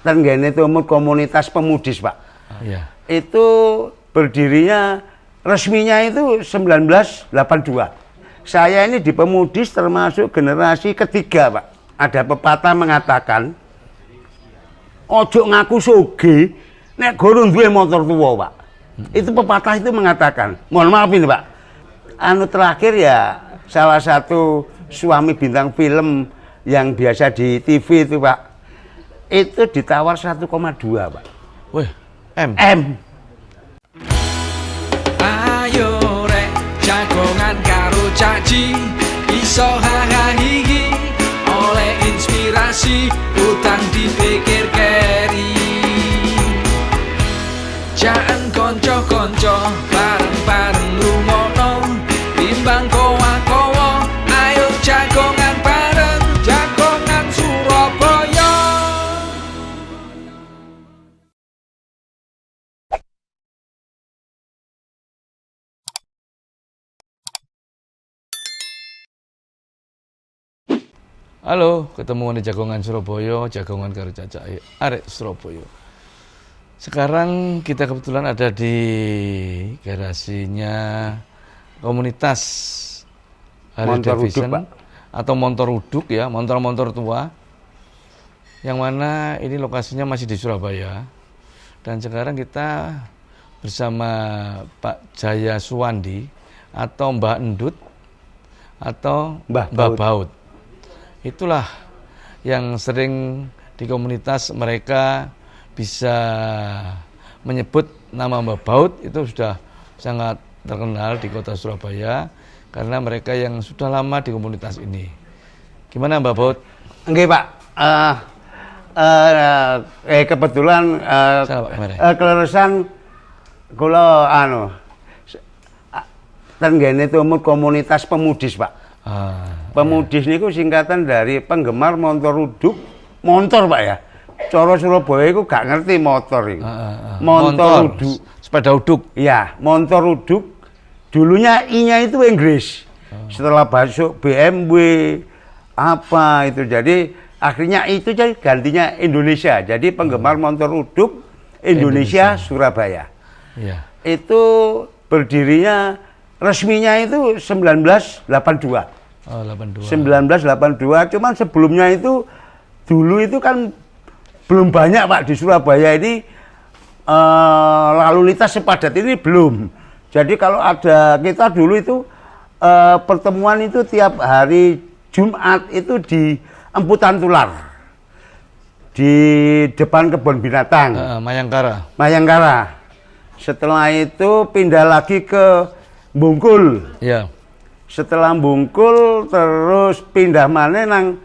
Tenggene Tumut Komunitas Pemudis, Pak. Iya. Itu berdirinya resminya itu 1982. Saya ini di Pemudis termasuk generasi ketiga, Pak. Ada pepatah mengatakan, ojo ngaku sugih nek gorong duwe motor tua, Pak. Itu pepatah itu mengatakan. Mohon maaf ini, Pak. Anu terakhir ya salah satu suami bintang film yang biasa di TV itu, Pak. Itu ditawar 1,2, Pak. Wih, M. Ayo rek jagongan karo caci iso hahahihi oleh inspirasi utang dipikir keri jangan konco-konco bareng-bareng lungono timbang kowa-kowa ayo jagongan bareng jagongan Surabaya. Halo, ketemu di Jagongan Surabaya, Jagongan karo cacake arek Surabaya. Sekarang kita kebetulan ada di garasinya komunitas Harley Montor Davidson Uduk, Pak. atau Montor Uduk ya, motor-motor tua. Yang mana ini lokasinya masih di Surabaya. Dan sekarang kita bersama Pak Jaya Suwandi atau Mbak Endut atau Mbah Baut. Itulah yang sering di komunitas mereka bisa menyebut nama Mbah Baut, itu sudah sangat terkenal di kota Surabaya karena mereka yang sudah lama di komunitas ini. Gimana Mbah Baut? Nggih, Pak. Kebetulan keleresan kula anu tenggene Tumut Komunitas Pemudis, Pak. Pemudis niku singkatan dari penggemar motor uduk, motor, Pak ya. Cara Surabaya iku gak ngerti motor iku. Motor uduk, sepeda uduk. Iya, motor uduk. Dulunya I-nya itu Inggris. Setelah masuk BMW apa itu, jadi akhirnya itu jadi gantinya Indonesia. Jadi penggemar motor uduk Indonesia. Surabaya. Iya. Itu berdirinya resminya itu 1982. Oh, 82. 1982, cuman sebelumnya itu dulu itu kan belum banyak, Pak, di Surabaya ini lalu lintas sepadat ini belum. Jadi kalau ada kita dulu itu pertemuan itu tiap hari Jumat itu di Emputan Tular di depan kebun binatang Mayangkara. Setelah itu pindah lagi ke Bungkul. Iya. Setelah Bungkul terus pindah mana nang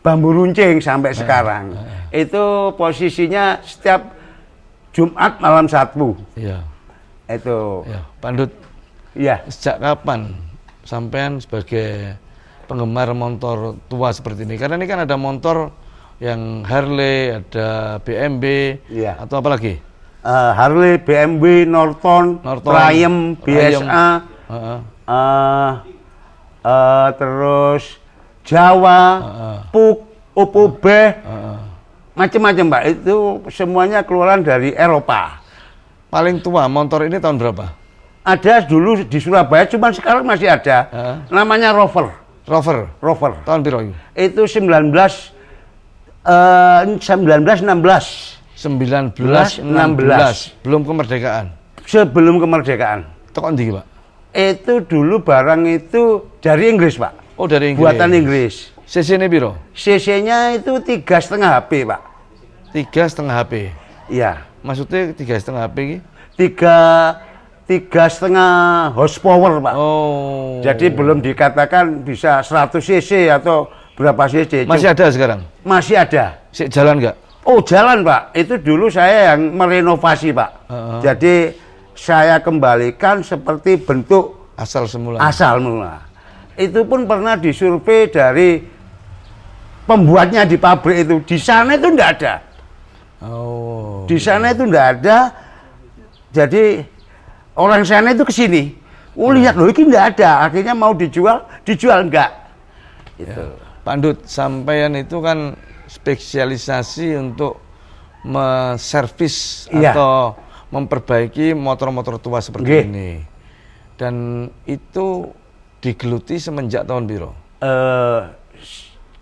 Bambu Runcing sampai sekarang. Itu posisinya setiap Jumat malam Sabtu. Iya. Itu. Ya, Pandut. Iya. Sejak kapan sampean sebagai penggemar motor tua seperti ini? Karena ini kan ada motor yang Harley, ada BMW, iya. Atau apa lagi? Harley, BMW, Norton, Triumph, BSA, terus Jawa, Puk, Oppo B, macam-macam, Pak. Itu semuanya keluaran dari Eropa. Paling tua motor ini tahun berapa? Ada dulu di Surabaya, cuman sekarang masih ada. Namanya Rover. Tahun berapa? Itu 1916. 1916. Belum kemerdekaan. Sebelum kemerdekaan. Toko ndi, Pak? Itu dulu barang itu dari Inggris, Pak. Oh, dari Inggris. Buatan Inggris. CC-nya piro? CC-nya itu 3,5 HP, Pak. 3,5 HP. Iya. Maksudnya 3,5 HP iki? 3,5 horsepower, Pak. Oh. Jadi belum dikatakan bisa 100 cc atau berapa cc. Masih ada sekarang? Masih ada. Jalan nggak? Oh, jalan, Pak. Itu dulu saya yang merenovasi, Pak. Jadi saya kembalikan seperti bentuk asal semula. Itu pun pernah disurvei dari pembuatnya di pabrik itu. Di sana itu enggak ada. Oh. Di sana itu enggak ada. Jadi orang sana itu ke sini. Oh, lihat loh, ini enggak ada. Akhirnya mau dijual enggak. Gitu. Ya. Pak Ndut, sampean itu kan spesialisasi untuk menservis Iya. atau memperbaiki motor-motor tua seperti Nggih. ini. Dan itu digeluti semenjak tahun piro?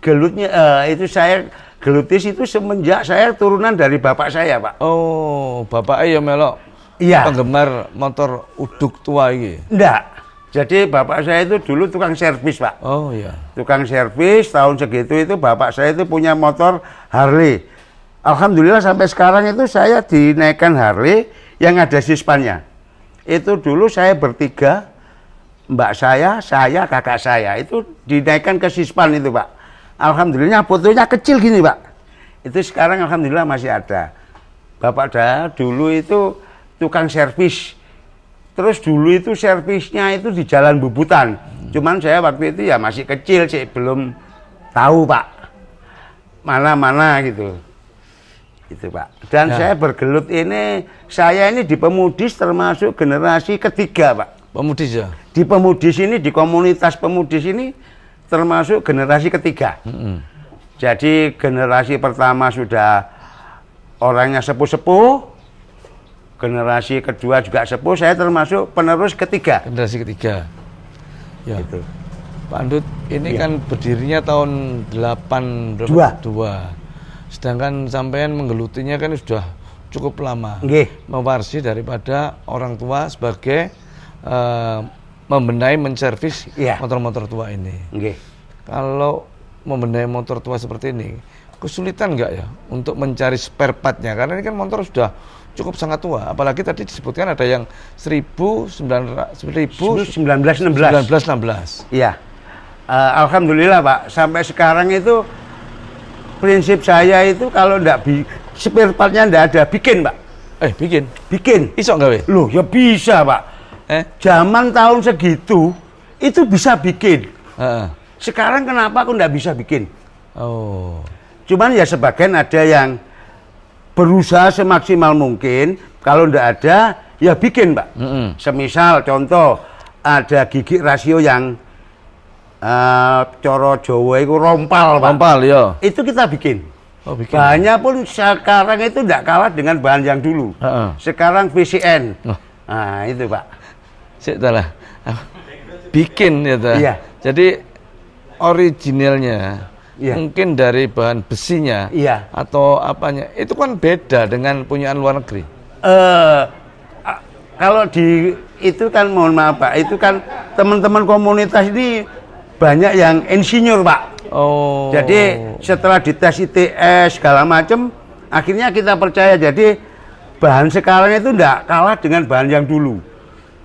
Gelutnya itu saya gelutis itu semenjak saya turunan dari bapak saya, Pak. Oh, bapak ya melok Iya. penggemar motor uduk tua ini. Enggak. Jadi bapak saya itu dulu tukang servis, Pak. Oh iya. Tukang servis tahun segitu itu bapak saya itu punya motor Harley. Alhamdulillah sampai sekarang itu saya dinaikkan Harley yang ada sispannya. Itu dulu saya bertiga, mbak saya, kakak saya itu dinaikkan ke sispan itu, Pak. Alhamdulillah fotonya kecil gini, Pak. Itu sekarang alhamdulillah masih ada. Bapak saya dulu itu tukang servis. Terus dulu itu servisnya itu di Jalan Bubutan. Cuman saya waktu itu ya masih kecil sih, belum tahu, Pak. Mana-mana gitu. Itu, Pak. Dan Ya. saya bergelut ini, saya ini di Pemudis termasuk generasi ketiga, Pak. Pemudis ya? Di Pemudis ini, di komunitas Pemudis ini termasuk generasi ketiga. Jadi generasi pertama sudah orangnya sepuh-sepuh, generasi kedua juga sepuh, saya termasuk penerus ketiga. Generasi ketiga. Ya. Gitu. Pak Andut, ini Iya. kan berdirinya tahun 82. Sedangkan sampean menggelutinya kan sudah cukup lama. Nggih. Mewarisi daripada orang tua sebagai membenahi, menservis Iya. motor-motor tua ini. Nggih. Kalau membenahi motor tua seperti ini, kesulitan nggak ya untuk mencari spare part-nya? Karena ini kan motor sudah cukup sangat tua. Apalagi tadi disebutkan ada yang 1916. Iya. Alhamdulillah, Pak. Sampai sekarang itu prinsip saya itu kalau spare part-nya ndak ada, bikin, Pak. Bikin. Bikin. Iso nggak, we? Loh, ya bisa, Pak. Zaman tahun segitu itu bisa bikin. Sekarang kenapa aku ndak bisa bikin? Oh. Cuman ya sebagian ada yang berusaha semaksimal mungkin. Kalau ndak ada, ya bikin, Pak. Semisal contoh ada gigi rasio yang coro Jawa itu rompal, Pak. Rompal, ya. Itu kita bikin. Oh, bikin. Bahannya pun sekarang itu tidak kalah dengan bahan yang dulu. Sekarang VCN. Oh. Nah, itu, Pak. Lah. Bikin ya, ta. Iya. Jadi originalnya Iya. mungkin dari bahan besinya Iya. atau apanya itu kan beda dengan punyaan luar negeri. Kalau di itu kan mohon maaf, Pak, itu kan teman-teman komunitas ini banyak yang insinyur, Pak. Oh. Jadi setelah dites ITS segala macam, akhirnya kita percaya. Jadi bahan sekarang itu tidak kalah dengan bahan yang dulu.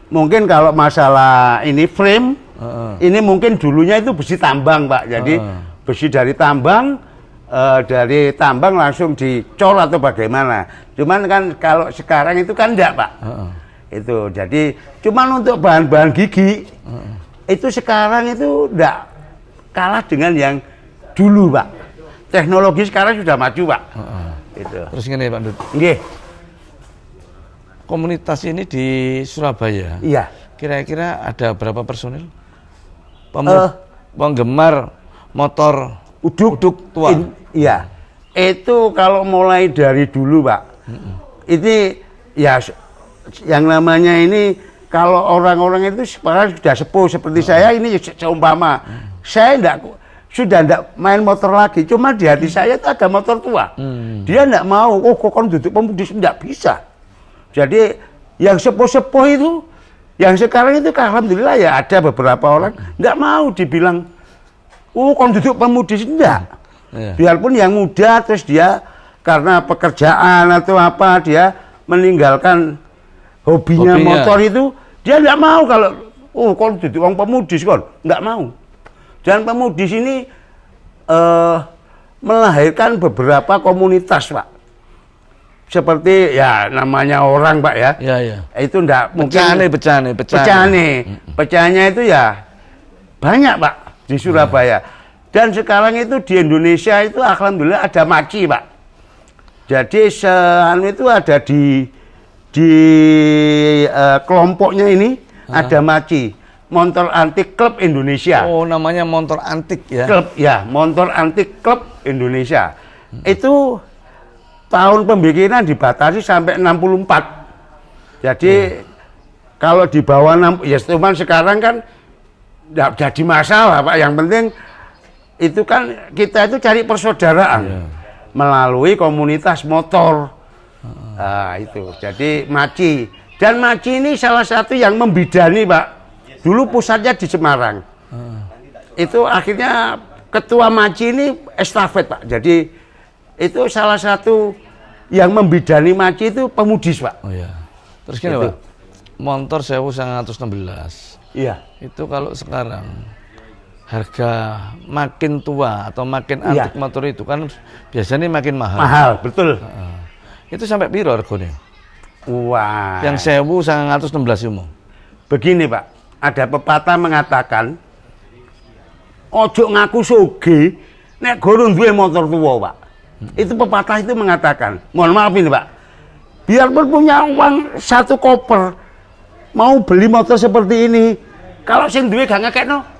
Mungkin kalau masalah ini frame, ini mungkin dulunya itu besi tambang, Pak. Jadi besi dari tambang langsung dicor atau bagaimana. Cuman kan kalau sekarang itu kan enggak, Pak. Itu jadi cuman untuk bahan-bahan gigi itu sekarang itu enggak kalah dengan yang dulu, Pak. Teknologi sekarang sudah maju, Pak. Itu. Terus gini, Pak Andut. Nggih. Komunitas ini di Surabaya. Iya. Kira-kira ada berapa personil? Penggemar motor uduk tua. Iya. Itu kalau mulai dari dulu, Pak. Ini ya yang namanya ini kalau orang-orang itu sekarang sudah sepuh seperti saya ini seumpama saya sudah enggak main motor lagi, cuma di hati saya itu ada motor tua. Dia enggak mau, kok kan duduk Pemudis, enggak bisa. Jadi yang sepuh-sepuh itu, yang sekarang itu alhamdulillah ya ada beberapa orang enggak mau dibilang, kan duduk Pemudis, enggak. Biarpun yang muda terus dia karena pekerjaan atau apa dia meninggalkan hobinya motor itu, dia enggak mau kalau kan duduk orang Pemudis kan, enggak mau. Dan Pemudis ini melahirkan beberapa komunitas, Pak. Seperti ya namanya orang, Pak, ya. Iya. Itu enggak mungkin pecahannya itu ya banyak, Pak, di Surabaya. Dan sekarang itu di Indonesia itu alhamdulillah ada MACI, Pak. Jadi itu ada di kelompoknya ini ada MACI, Motor Antik Club Indonesia. Oh, namanya motor antik ya. Klub ya, Motor Antik Club Indonesia. Itu tahun pembikinan dibatasi sampai 64. Jadi kalau di bawah 6, ya cuman sekarang kan nggak jadi masalah Pak. Yang penting itu kan kita itu cari persaudaraan melalui komunitas motor. Nah, itu. Jadi Maci. Dan Maci ini salah satu yang membidani Pak. Dulu pusatnya di Semarang. Itu akhirnya ketua Maci ini estafet Pak. Jadi itu salah satu yang membidani Maci itu Pemudis Pak. Oh ya. Terus gini Pak, motor 1916. Iya. Itu kalau sekarang harga makin tua atau makin antik motor itu kan biasanya makin mahal. Mahal, betul. Itu sampai piro harganya? Wah. Yang 1916 itu. Begini Pak, ada pepatah mengatakan ojo ngaku soge nek gorong duwe motor tua Pak. Itu pepatah itu mengatakan, mohon maaf ini Pak, biarpun punya uang 1 koper mau beli motor seperti ini, kalau sing duwe gak ngekekno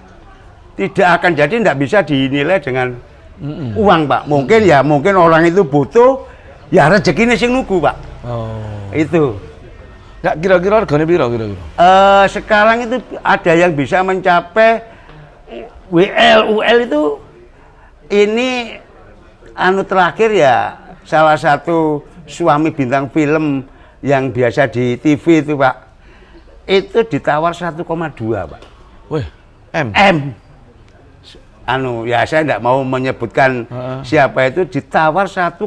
tidak akan jadi, tidak bisa dinilai dengan uang Pak. Mungkin ya mungkin orang itu butuh, ya rezekinya sing nuku Pak. Oh. Itu. Nggak kira-kira harganya piro kira-kira? Sekarang itu ada yang bisa mencapai UL itu ini anu terakhir ya salah satu suami bintang film yang biasa di TV itu Pak. Itu ditawar 1,2 Pak. Wih, M. Anu ya saya tidak mau menyebutkan siapa itu, ditawar 1,2.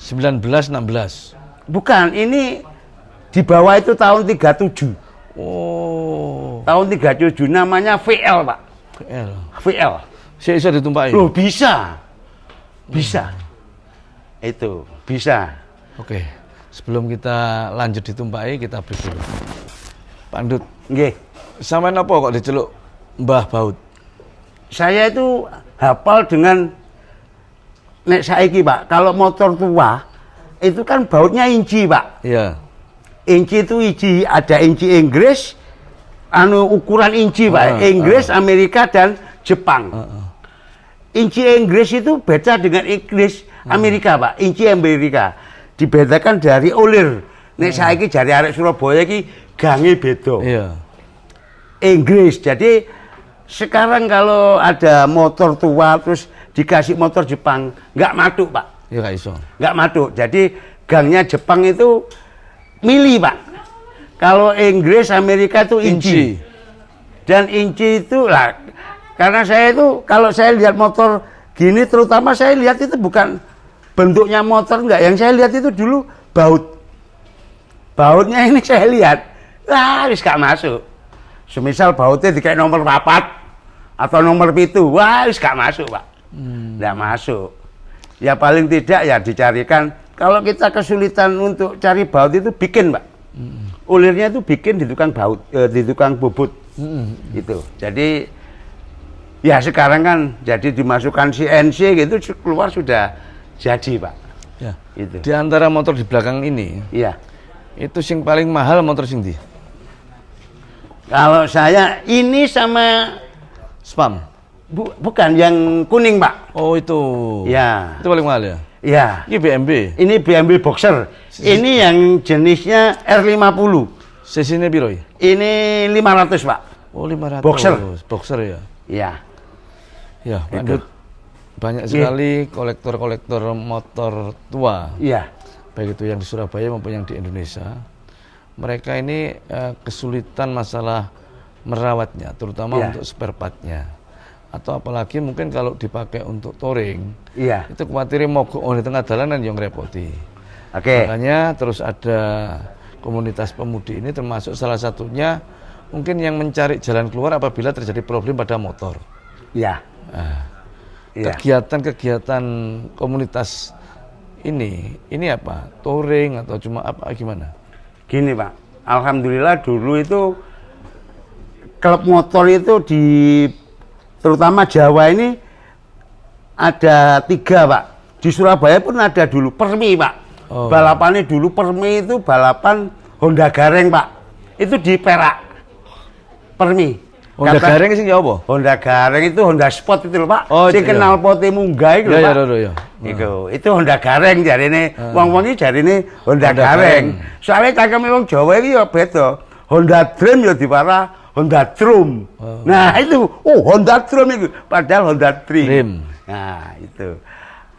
1916. Bukan, ini di bawah itu tahun 37. Oh. Tahun 37 namanya VL Pak. VL. Saya bisa ditumpaki. Loh bisa. Bisa. Itu bisa. Oke. Sebelum kita lanjut ditumpaki, kita break dulu. Pak Ndut, Nggih. sampean apa kok diceluk Mbah Baut? Saya itu hafal dengan nek saiki Pak, kalau motor tua itu kan bautnya inci Pak. Iya. Inci itu inci, ada inci Inggris, anu ukuran inci Pak, Inggris, Amerika dan Jepang. Inci Inggris itu beda dengan Inggris Amerika Pak, inci Amerika dibedakan dari olir. Nek saiki jari arek Surabaya iki gange beda. Iya. Inggris. Jadi sekarang kalau ada motor tua terus dikasih motor Jepang, nggak maduk Pak. Ya gak iso. Nggak maduk. Jadi gangnya Jepang itu mili Pak. Kalau Inggris, Amerika itu inci. Dan inci itu lah, karena saya itu kalau saya lihat motor gini, terutama saya lihat itu bukan bentuknya motor, enggak. Yang saya lihat itu dulu baut. Bautnya ini saya lihat, wah wis gak masuk. Semisal bautnya dikayak nomor 4 atau nomor 7, wah wis gak masuk Pak. Nggak masuk. Ya paling tidak ya dicarikan. Kalau kita kesulitan untuk cari baut itu bikin Pak. Ulirnya itu bikin di tukang baut, di tukang bubut. Gitu. Jadi ya sekarang kan jadi dimasukkan CNC gitu, keluar sudah jadi Pak. Ya. Itu. Di antara motor di belakang ini, Iya. itu sing paling mahal motor sing ndi? Kalau saya ini sama Spam. bukan yang kuning Pak. Oh itu. Ya. Itu paling mahal ya? Ya. Ini BMW. Ini BMW Boxer. Ini yang jenisnya R50. Cc-nya piro? Ini 500 Pak. Oh 500. Boxer. Boxer ya. Ya. Ya, Pak Itu. Ndut. Banyak sekali kolektor-kolektor motor tua. Iya. Baik itu yang di Surabaya maupun yang di Indonesia. Mereka ini kesulitan masalah merawatnya, terutama untuk spare part-nya. Atau apalagi mungkin kalau dipakai untuk touring, itu khawatir mogok di tengah jalanan yang repoti. Makanya terus ada komunitas pemudi ini, termasuk salah satunya mungkin yang mencari jalan keluar apabila terjadi problem pada motor. Iya. Kegiatan-kegiatan komunitas ini apa? Touring atau cuma apa gimana? Gini Pak, alhamdulillah dulu itu klub motor itu di terutama Jawa ini ada 3 Pak. Di Surabaya pun ada dulu Permi Pak. Balapannya dulu Permi itu balapan Honda Gareng Pak. Itu di Perak. Permi. Honda Gareng sing ya apa? Honda Gareng itu Honda Sport itu lho Pak. Oh, Sing iya. kenal pote munggah iku lho Ya, Pak. ya. Itu Honda Gareng jarine wong-wong iki jarine Honda Honda Gareng. Gareng. Soale cangkeme wong Jawa iki ya beda. Honda Dream ya diparah Honda Drum. Nah, itu Honda Drum itu padahal Honda Dream. Nah, itu.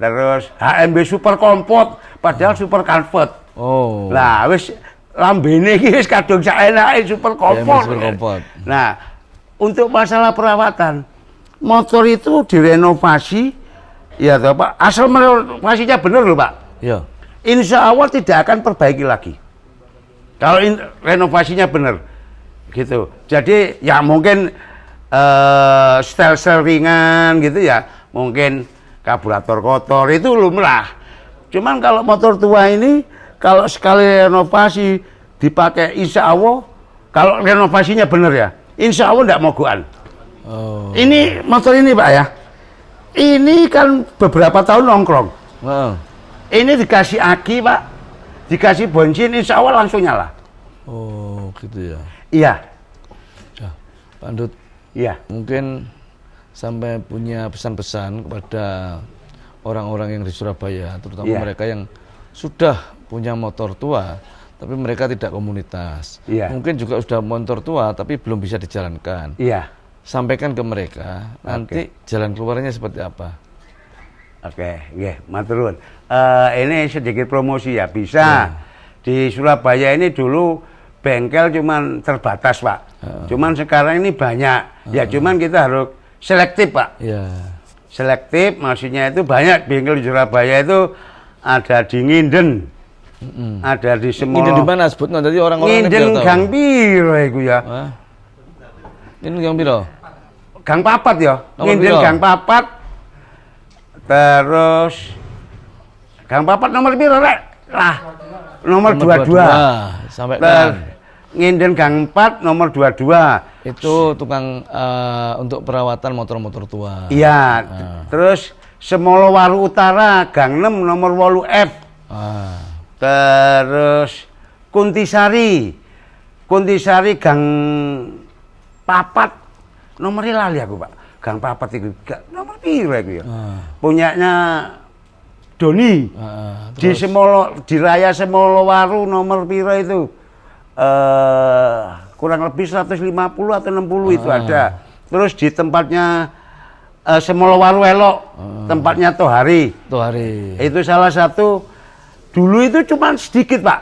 Terus HMB Super Comfort padahal Super Comfort. Oh. Lah wis lambene iki wis kadung saenake Super Comfort. Super Comfort. Nah, untuk masalah perawatan motor itu direnovasi ya toh Pak. Asal renovasinya benar loh Pak. Ya. Insya Allah tidak akan perbaiki lagi. Kalau renovasinya benar, gitu. Jadi ya mungkin style ringan gitu ya, mungkin karburator kotor itu lumrah. Cuman kalau motor tua ini, kalau sekali renovasi dipakai, insya Allah, kalau renovasinya benar ya, insya Allah tidak mogokan. Oh. Ini motor ini Pak ya, ini kan beberapa tahun nongkrong. Heeh. Ini dikasih aki Pak, dikasih bensin, insya Allah langsung nyala. Oh, gitu ya. Iya, Ya. Pak Andut, iya. mungkin sampai punya pesan-pesan kepada orang-orang yang di Surabaya, terutama Iya. mereka yang sudah punya motor tua, tapi mereka tidak komunitas. Iya. Mungkin juga sudah motor tua, tapi belum bisa dijalankan. Iya. Sampaikan ke mereka, nanti jalan keluarnya seperti apa. Oke, nggih, matur nuwun. Ini sedikit promosi ya, bisa. Di Surabaya ini dulu bengkel cuman terbatas, Pak. Cuman sekarang ini banyak. Ya cuman kita harus selektif, Pak. Ya. Selektif maksudnya itu banyak bengkel di Surabaya itu ada di Nginden. Ada di Semolo. Ini di mana sebutnya tadi orang-orang Nginden Gang piro iku ya? Hah? Ini Gang piro? Gang Papat ya. Nomor Nginden piro? Gang Papat. Terus Gang Papat nomor piro rek? Lah, nomor 22. Sampai Terus kan. Nginden Gang 4 nomor 22. Itu tukang untuk perawatan motor-motor tua. Iya. Terus Semolo Waru Utara Gang 6 nomor 8F. Ah. Terus Kuntisari Gang Papat nomornya lali aku Pak. Gang Papat itu nomor piro iku ya? Punyanya Doni. Di Semolo, di Raya Semolo Waru nomor piro itu? Kurang lebih 150 atau 60 itu ada. Terus di tempatnya Semolo Waru Elok, tempatnya Tohari. Tohari. Itu salah satu. Dulu itu cuma sedikit Pak.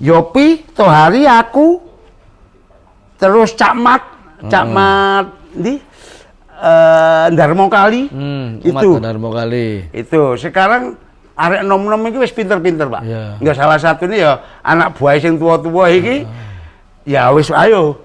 Yopi, Tohari, aku, terus Cakmat di Darmo Kali. Itu. Darmo Kali. Itu sekarang arek nom-nom iki wis pinter-pinter, Pak. Iya. Enggak salah satunya ya anak buah sing tua-tua iki. Ya wis ayo.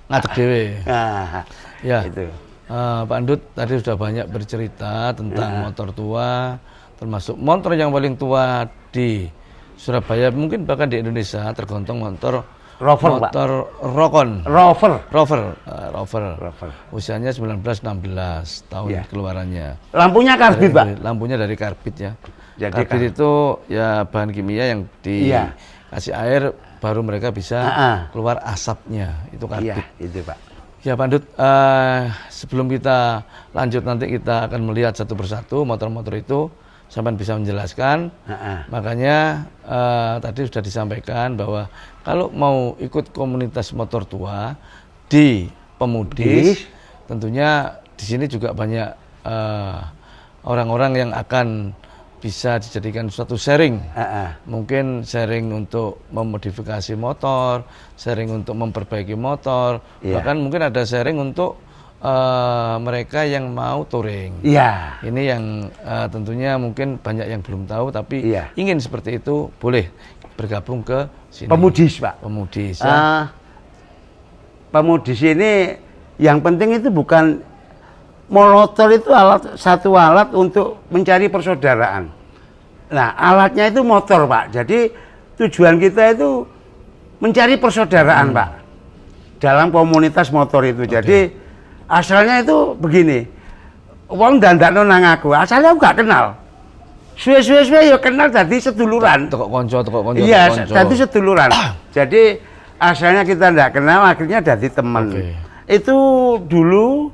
Ngadeg dhewe. Nah, Ya. itu. Pak Andut tadi sudah banyak bercerita tentang motor tua, termasuk motor yang paling tua di Surabaya, mungkin bahkan di Indonesia, tergantung motor Rover, Pak. motor Rokon. Rover. Rover. Usianya 19-16 tahun Iya. keluarannya. Lampunya karbit, Pak. Lampunya dari karbit ya. Jadi Karbit itu ya bahan kimia yang Iya. dikasih air baru mereka bisa keluar asapnya. Itu Iya, karbit. itu, Pak. Ya Pak Andut, sebelum kita lanjut nanti kita akan melihat satu persatu motor-motor itu, sampai bisa menjelaskan. Makanya tadi sudah disampaikan bahwa kalau mau ikut komunitas motor tua di Pemudis, tentunya di sini juga banyak orang-orang yang akan bisa dijadikan suatu sharing. Mungkin sharing untuk memodifikasi motor, sharing untuk memperbaiki motor, bahkan mungkin ada sharing untuk mereka yang mau touring. Iya. Ini yang tentunya mungkin banyak yang belum tahu, tapi ingin seperti itu boleh bergabung ke sini. Pemudis, Pak. Pemudis. Ya. Pemudis ini yang penting itu bukan motor, itu satu alat untuk mencari persaudaraan. Nah, alatnya itu motor, Pak. Jadi tujuan kita itu mencari persaudaraan, Pak. Dalam komunitas motor itu. Jadi asalnya itu begini. Wong dandakno nang aku, asalnya aku gak kenal. Suwe-suwe ya kenal dadi seduluran. Toko konco. Iya, dadi seduluran. Jadi asalnya kita ndak kenal, akhirnya dadi teman. itu dulu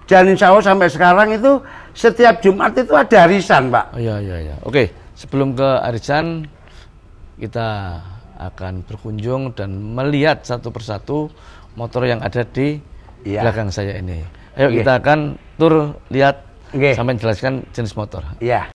dan insya Allah sampai sekarang itu setiap Jumat itu ada arisan, Pak. Oh, iya. Oke, sebelum ke arisan kita akan berkunjung dan melihat satu persatu motor yang ada di belakang saya ini. Ayo kita akan tur lihat sampai jelaskan jenis motor. Iya.